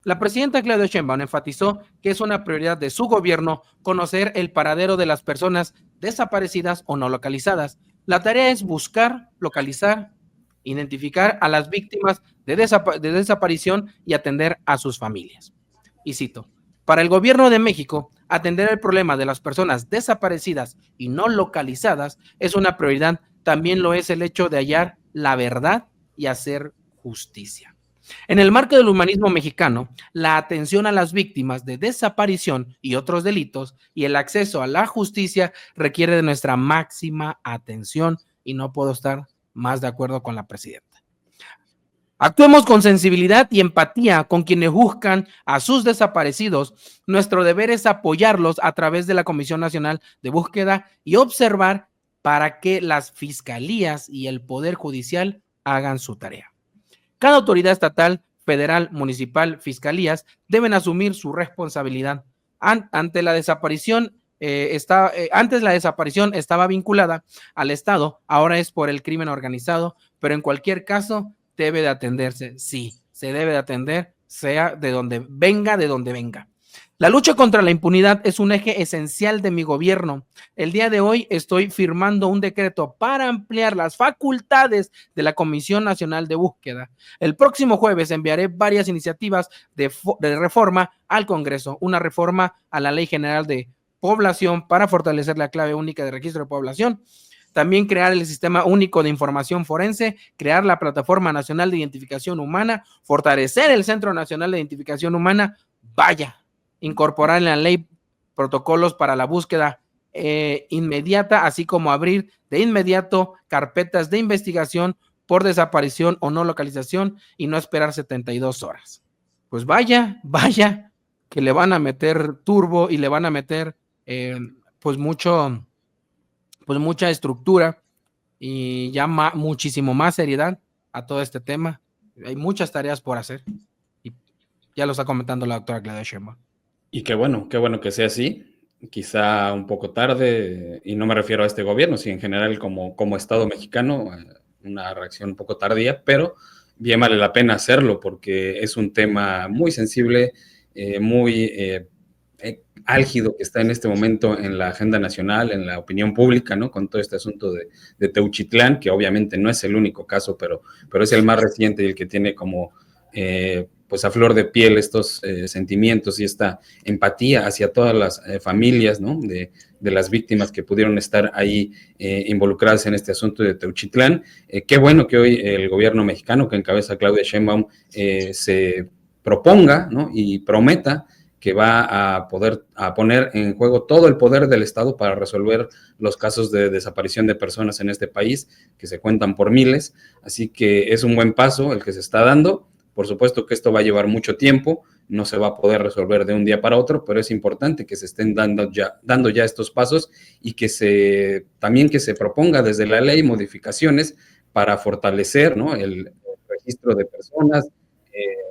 La presidenta Claudia Sheinbaum enfatizó que es una prioridad de su gobierno conocer el paradero de las personas desaparecidas o no localizadas. La tarea es buscar, localizar, identificar a las víctimas de desaparición y atender a sus familias. Y cito, para el gobierno de México, atender el problema de las personas desaparecidas y no localizadas es una prioridad. También lo es el hecho de hallar la verdad y hacer justicia. En el marco del humanismo mexicano, la atención a las víctimas de desaparición y otros delitos y el acceso a la justicia requiere de nuestra máxima atención y no puedo estar más de acuerdo con la presidenta. Actuemos con sensibilidad y empatía con quienes buscan a sus desaparecidos. Nuestro deber es apoyarlos a través de la Comisión Nacional de Búsqueda y observar para que las fiscalías y el Poder Judicial hagan su tarea. Cada autoridad estatal, federal, municipal, fiscalías deben asumir su responsabilidad. Ante la desaparición, antes la desaparición estaba vinculada al Estado, ahora es por el crimen organizado, pero en cualquier caso debe de atenderse. Sí, se debe de atender, sea de donde venga, de donde venga. La lucha contra la impunidad es un eje esencial de mi gobierno. El día de hoy estoy firmando un decreto para ampliar las facultades de la Comisión Nacional de Búsqueda. El próximo jueves enviaré varias iniciativas de reforma al Congreso, una reforma a la Ley General de Población para fortalecer la clave única de registro de población. También crear el Sistema Único de Información Forense, crear la Plataforma Nacional de Identificación Humana, fortalecer el Centro Nacional de Identificación Humana, vaya, incorporar en la ley protocolos para la búsqueda inmediata, así como abrir de inmediato carpetas de investigación por desaparición o no localización y no esperar 72 horas. Pues vaya, vaya, que le van a meter turbo y le van a meter pues mucho, pues mucha estructura y ya muchísimo más seriedad a todo este tema. Hay muchas tareas por hacer y ya lo está comentando la doctora Claudia Sheinbaum. Y qué bueno que sea así. Quizá un poco tarde, y no me refiero a este gobierno, sino en general como Estado mexicano, una reacción un poco tardía, pero bien vale la pena hacerlo porque es un tema muy sensible, muy álgido que está en este momento en la agenda nacional, en la opinión pública, ¿no? Con todo este asunto de Teuchitlán, que obviamente no es el único caso, pero es el más reciente y el que tiene como pues a flor de piel estos sentimientos y esta empatía hacia todas las familias, ¿no? de las víctimas que pudieron estar ahí involucradas en este asunto de Teuchitlán. Qué bueno que hoy el gobierno mexicano, que encabeza Claudia Sheinbaum, se proponga, ¿no? Y prometa que va a poner en juego todo el poder del Estado para resolver los casos de desaparición de personas en este país, que se cuentan por miles. Así que es un buen paso el que se está dando. Por supuesto que esto va a llevar mucho tiempo, no se va a poder resolver de un día para otro, pero es importante que se estén dando ya estos pasos y que también que se proponga desde la ley modificaciones para fortalecer, ¿no? el registro de personas,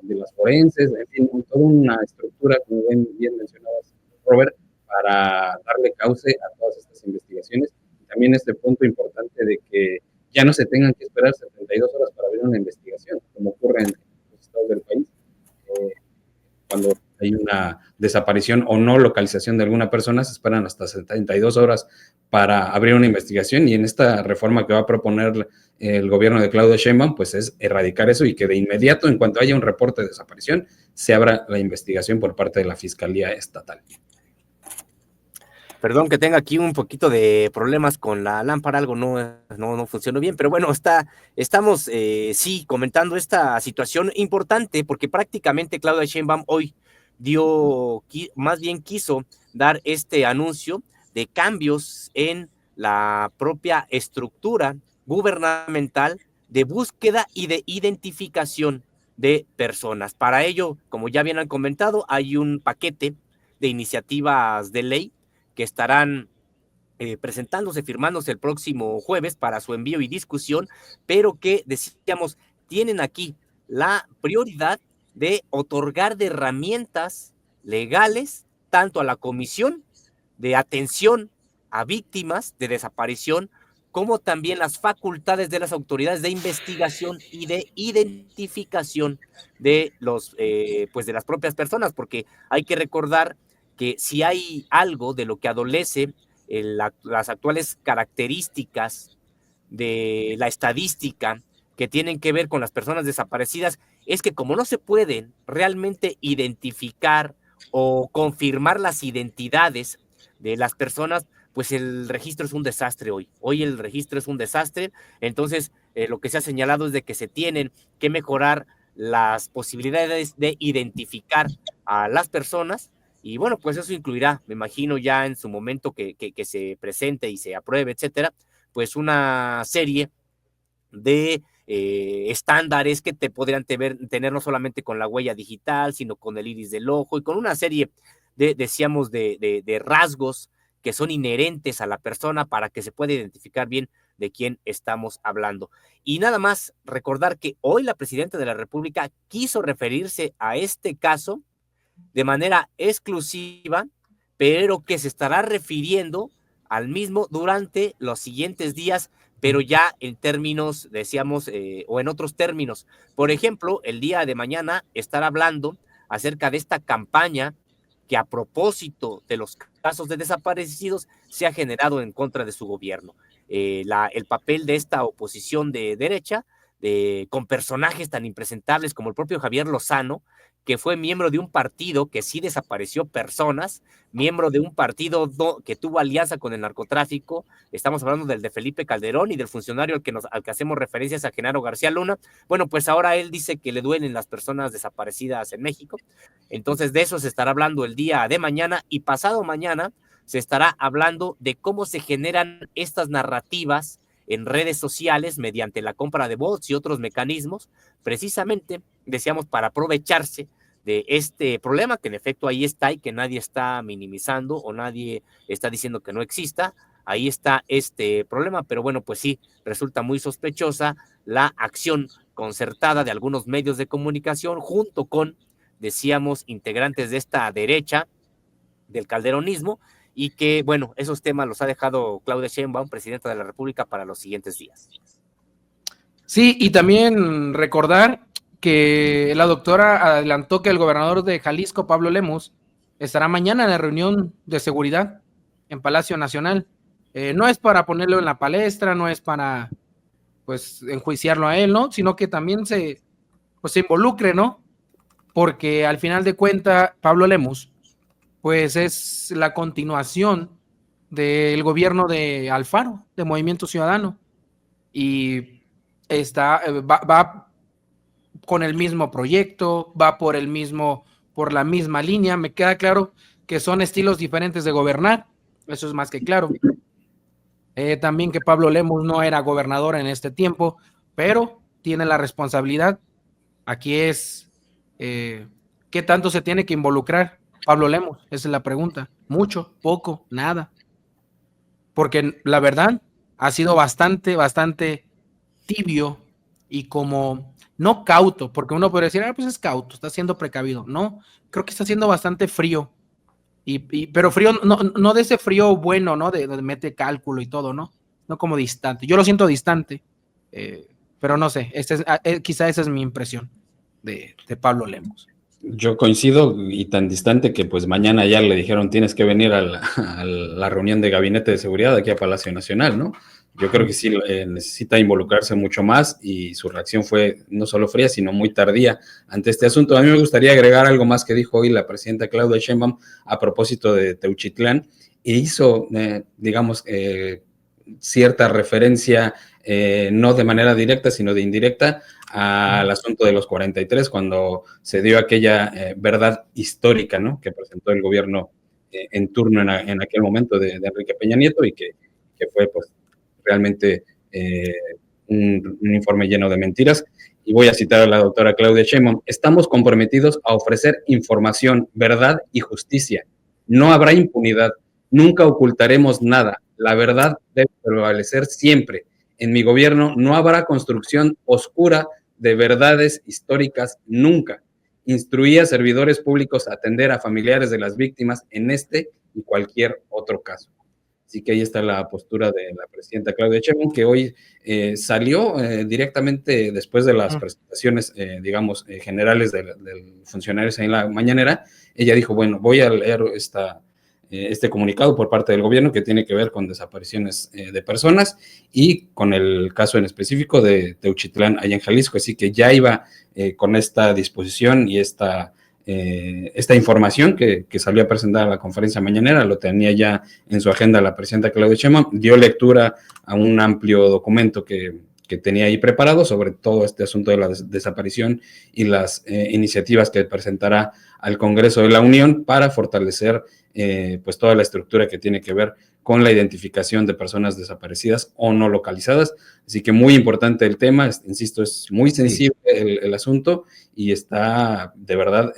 de las forenses, en fin, toda una estructura, como bien mencionabas, Robert, para darle cauce a todas estas investigaciones. Y también este punto importante de que ya no se tengan que esperar 72 horas para ver una investigación, como ocurre en los estados del país, cuando hay una desaparición o no localización de alguna persona, se esperan hasta 72 horas para abrir una investigación, y en esta reforma que va a proponer el gobierno de Claudia Sheinbaum, pues es erradicar eso y que de inmediato, en cuanto haya un reporte de desaparición, se abra la investigación por parte de la Fiscalía Estatal. Perdón que tenga aquí un poquito de problemas con la lámpara, algo no funcionó bien, pero bueno, estamos sí comentando esta situación importante porque prácticamente Claudia Sheinbaum hoy más bien quiso dar este anuncio de cambios en la propia estructura gubernamental de búsqueda y de identificación de personas. Para ello, como ya bien han comentado, hay un paquete de iniciativas de ley que estarán presentándose, firmándose el próximo jueves para su envío y discusión, pero que decíamos, tienen aquí la prioridad de otorgar de herramientas legales tanto a la Comisión de Atención a Víctimas de Desaparición como también las facultades de las autoridades de investigación y de identificación de pues de las propias personas, porque hay que recordar que si hay algo de lo que adolece las actuales características de la estadística que tienen que ver con las personas desaparecidas, es que como no se pueden realmente identificar o confirmar las identidades de las personas, pues el registro es un desastre hoy. Hoy el registro es un desastre. Entonces, lo que se ha señalado es de que se tienen que mejorar las posibilidades de identificar a las personas. Y bueno, pues eso incluirá, me imagino, ya en su momento que se presente y se apruebe, etcétera, pues una serie de estándares que te podrían tener no solamente con la huella digital, sino con el iris del ojo y con una serie decíamos, de rasgos que son inherentes a la persona para que se pueda identificar bien de quién estamos hablando. Y nada más recordar que hoy la presidenta de la República quiso referirse a este caso de manera exclusiva, pero que se estará refiriendo al mismo durante los siguientes días, pero ya en términos, decíamos, o en otros términos. Por ejemplo, el día de mañana estará hablando acerca de esta campaña que a propósito de los casos de desaparecidos se ha generado en contra de su gobierno. El papel de esta oposición de derecha, con personajes tan impresentables como el propio Javier Lozano, que fue miembro de un partido que sí desapareció personas, miembro de un partido que tuvo alianza con el narcotráfico. Estamos hablando del de Felipe Calderón y del funcionario al que hacemos referencias, a Genaro García Luna. Bueno, pues ahora él dice que le duelen las personas desaparecidas en México. Entonces de eso se estará hablando el día de mañana, y pasado mañana se estará hablando de cómo se generan estas narrativas en redes sociales mediante la compra de bots y otros mecanismos, precisamente, decíamos, para aprovecharse de este problema, que en efecto ahí está y que nadie está minimizando o nadie está diciendo que no exista. Ahí está este problema, pero bueno, pues sí, resulta muy sospechosa la acción concertada de algunos medios de comunicación junto con, decíamos, integrantes de esta derecha del calderonismo, y que, bueno, esos temas los ha dejado Claudia Sheinbaum, presidenta de la República, para los siguientes días. Sí, y también recordar que la doctora adelantó que el gobernador de Jalisco, Pablo Lemus, estará mañana en la reunión de seguridad en Palacio Nacional. No es para ponerlo en la palestra, no es para, pues, enjuiciarlo a él, ¿no? Sino que también se involucre, ¿no? Porque al final de cuentas, Pablo Lemus, pues es la continuación del gobierno de Alfaro, de Movimiento Ciudadano, y va con el mismo proyecto, va por la misma línea. Me queda claro que son estilos diferentes de gobernar, eso es más que claro. También que Pablo Lemus no era gobernador en este tiempo, pero tiene la responsabilidad. Aquí es, ¿qué tanto se tiene que involucrar Pablo Lemus? Esa es la pregunta. ¿Mucho? ¿Poco? ¿Nada? Porque la verdad ha sido bastante tibio y como no cauto, porque uno puede decir, pues es cauto, está siendo precavido. No, creo que está siendo bastante frío. Pero frío, no de ese frío bueno, ¿no? De mete cálculo y todo, ¿no? No como distante. Yo lo siento distante, pero no sé, quizá esa es mi impresión de Pablo Lemus. Yo coincido, y tan distante que pues mañana ya le dijeron tienes que venir a la reunión de gabinete de seguridad aquí a Palacio Nacional, ¿no? Yo creo que sí necesita involucrarse mucho más, y su reacción fue no solo fría, sino muy tardía ante este asunto. A mí me gustaría agregar algo más que dijo hoy la presidenta Claudia Sheinbaum a propósito de Teuchitlán, e hizo, digamos, cierta referencia, no de manera directa, sino de indirecta, al asunto de los 43, cuando se dio aquella verdad histórica, ¿no?, que presentó el gobierno en turno en aquel momento de Enrique Peña Nieto, y que fue pues realmente un informe lleno de mentiras. Y voy a citar a la doctora Claudia Sheinbaum: estamos comprometidos a ofrecer información, verdad y justicia. No habrá impunidad, nunca ocultaremos nada. La verdad debe prevalecer siempre. En mi gobierno no habrá construcción oscura de verdades históricas nunca. Instruí a servidores públicos a atender a familiares de las víctimas en este y cualquier otro caso. Así que ahí está la postura de la presidenta Claudia Sheinbaum, que hoy salió directamente después de las presentaciones, digamos, generales de funcionarios ahí en la mañanera. Ella dijo, bueno, voy a leer este comunicado por parte del gobierno que tiene que ver con desapariciones de personas y con el caso en específico de Teuchitlán, allá en Jalisco. Así que ya iba con esta disposición y esta información que salió a presentar a la conferencia mañanera, lo tenía ya en su agenda la presidenta Claudia Sheinbaum, dio lectura a un amplio documento que tenía ahí preparado sobre todo este asunto de la desaparición y las iniciativas que presentará al Congreso de la Unión para fortalecer pues toda la estructura que tiene que ver con la identificación de personas desaparecidas o no localizadas. Así que muy importante el tema, insisto, es muy sensible el asunto y está de verdad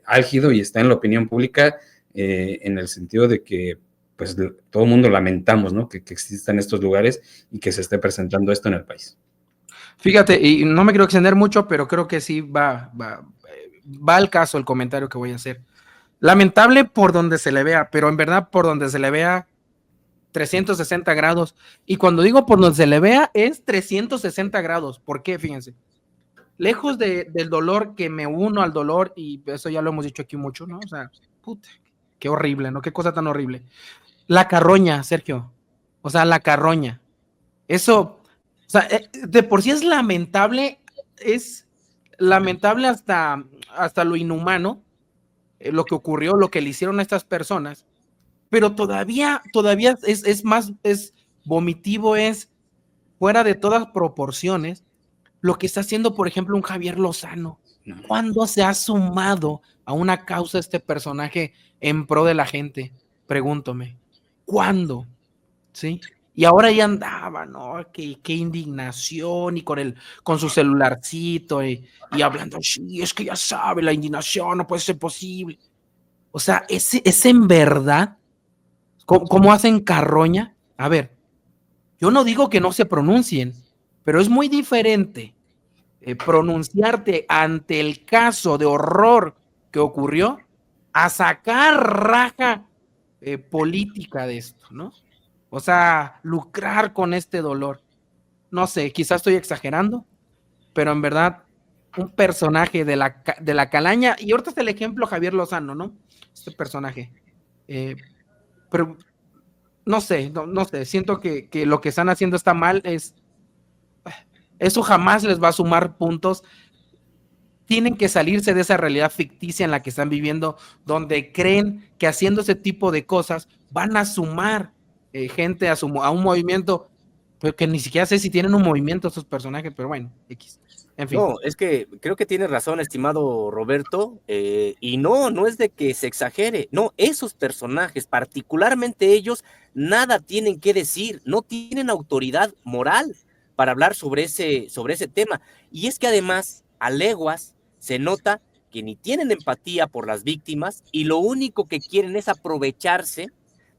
álgido y está en la opinión pública en el sentido de que pues todo el mundo lamentamos, ¿no? Que existan estos lugares y que se esté presentando esto en el país. Fíjate, y no me quiero extender mucho, pero creo que sí va al caso el comentario que voy a hacer. Lamentable por donde se le vea, pero en verdad por donde se le vea 360 grados. Y cuando digo por donde se le vea es 360 grados. ¿Por qué? Fíjense. Lejos del dolor, que me uno al dolor, y eso ya lo hemos dicho aquí mucho, ¿no? O sea, puta, qué horrible, ¿no? Qué cosa tan horrible. La carroña, Sergio. O sea, la carroña. Eso, o sea, de por sí es lamentable hasta lo inhumano, lo que ocurrió, lo que le hicieron a estas personas, pero todavía es más, es vomitivo, es fuera de todas proporciones lo que está haciendo, por ejemplo, un Javier Lozano. ¿Cuándo se ha sumado a una causa este personaje en pro de la gente? Pregúntome. ¿Cuándo? ¿Sí? Y ahora ya andaba, ¿no? Qué indignación, y con su celularcito y hablando, sí, es que ya sabe, la indignación no puede ser posible. O sea, es en verdad, ¿cómo hacen carroña? A ver, yo no digo que no se pronuncien, pero es muy diferente pronunciarte ante el caso de horror que ocurrió a sacar raja política de esto, ¿no? O sea, lucrar con este dolor. No sé, quizás estoy exagerando, pero en verdad, un personaje de la calaña, y ahorita está el ejemplo Javier Lozano, ¿no? Este personaje. Pero no sé, no sé, siento que lo que están haciendo está mal, eso jamás les va a sumar puntos. Tienen que salirse de esa realidad ficticia en la que están viviendo, donde creen que haciendo ese tipo de cosas van a sumar gente a un movimiento, pero que ni siquiera sé si tienen un movimiento esos personajes, pero bueno, X. En fin. No, es que creo que tienes razón, estimado Roberto, y no es de que se exagere, no, esos personajes, particularmente ellos, nada tienen que decir, no tienen autoridad moral para hablar sobre ese tema, y es que además, a leguas, se nota que ni tienen empatía por las víctimas, y lo único que quieren es aprovecharse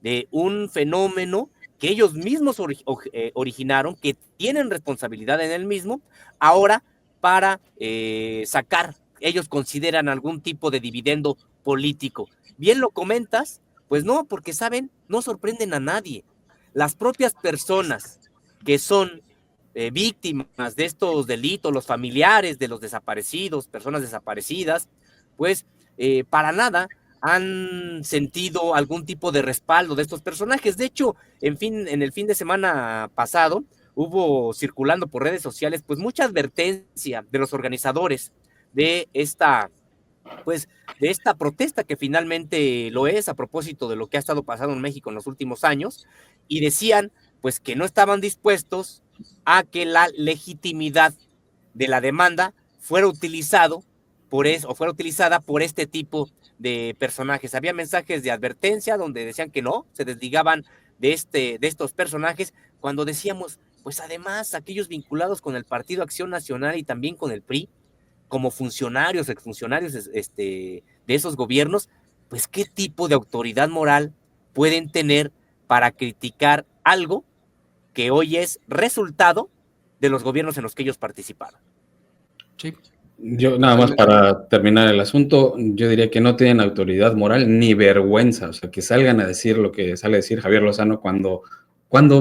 de un fenómeno que ellos mismos originaron, que tienen responsabilidad en el mismo, ahora para sacar, ellos consideran algún tipo de dividendo político. Bien lo comentas, pues no, porque saben, no sorprenden a nadie. Las propias personas que son víctimas de estos delitos, los familiares de los desaparecidos, personas desaparecidas, pues para nada han sentido algún tipo de respaldo de estos personajes. De hecho, en el fin de semana pasado, hubo circulando por redes sociales pues mucha advertencia de los organizadores de esta protesta, que finalmente lo es a propósito de lo que ha estado pasando en México en los últimos años, y decían pues que no estaban dispuestos a que la legitimidad de la demanda fuera utilizada por este tipo de personajes. Había mensajes de advertencia donde decían que no, se desligaban de estos personajes, cuando decíamos, pues además aquellos vinculados con el Partido Acción Nacional y también con el PRI, como funcionarios, exfuncionarios de esos gobiernos, pues qué tipo de autoridad moral pueden tener para criticar algo que hoy es resultado de los gobiernos en los que ellos participaron. Sí. Yo nada más para terminar el asunto, yo diría que no tienen autoridad moral ni vergüenza, o sea, que salgan a decir lo que sale a decir Javier Lozano cuando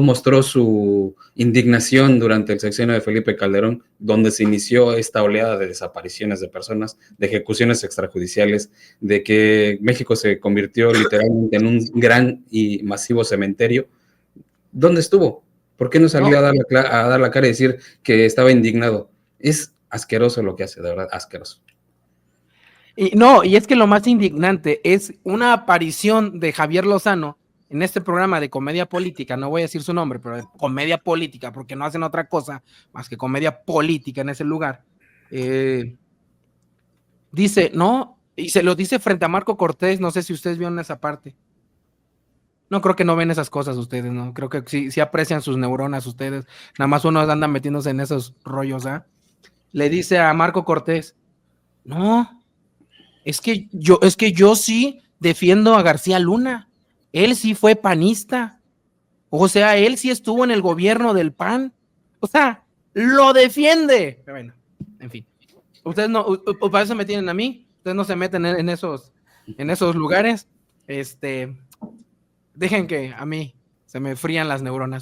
mostró su indignación durante el sexenio de Felipe Calderón, donde se inició esta oleada de desapariciones de personas, de ejecuciones extrajudiciales, de que México se convirtió literalmente en un gran y masivo cementerio. ¿Dónde estuvo? ¿Por qué no salió a dar la cara y decir que estaba indignado? Es asqueroso lo que hace, de verdad, asqueroso. Y es que lo más indignante es una aparición de Javier Lozano en este programa de comedia política, no voy a decir su nombre, pero de comedia política, porque no hacen otra cosa más que comedia política en ese lugar. Dice, no, y se lo dice frente a Marco Cortés, no sé si ustedes vieron esa parte. No creo que no ven esas cosas ustedes, ¿no? Creo que sí aprecian sus neuronas ustedes, nada más uno anda metiéndose en esos rollos, ¿ah? Le dice a Marco Cortés, no, es que yo sí defiendo a García Luna, él sí fue panista, o sea, él sí estuvo en el gobierno del PAN, o sea, lo defiende. Pero bueno, en fin, ustedes no, para eso me tienen a mí, ustedes no se meten en esos lugares, dejen que a mí se me frían las neuronas.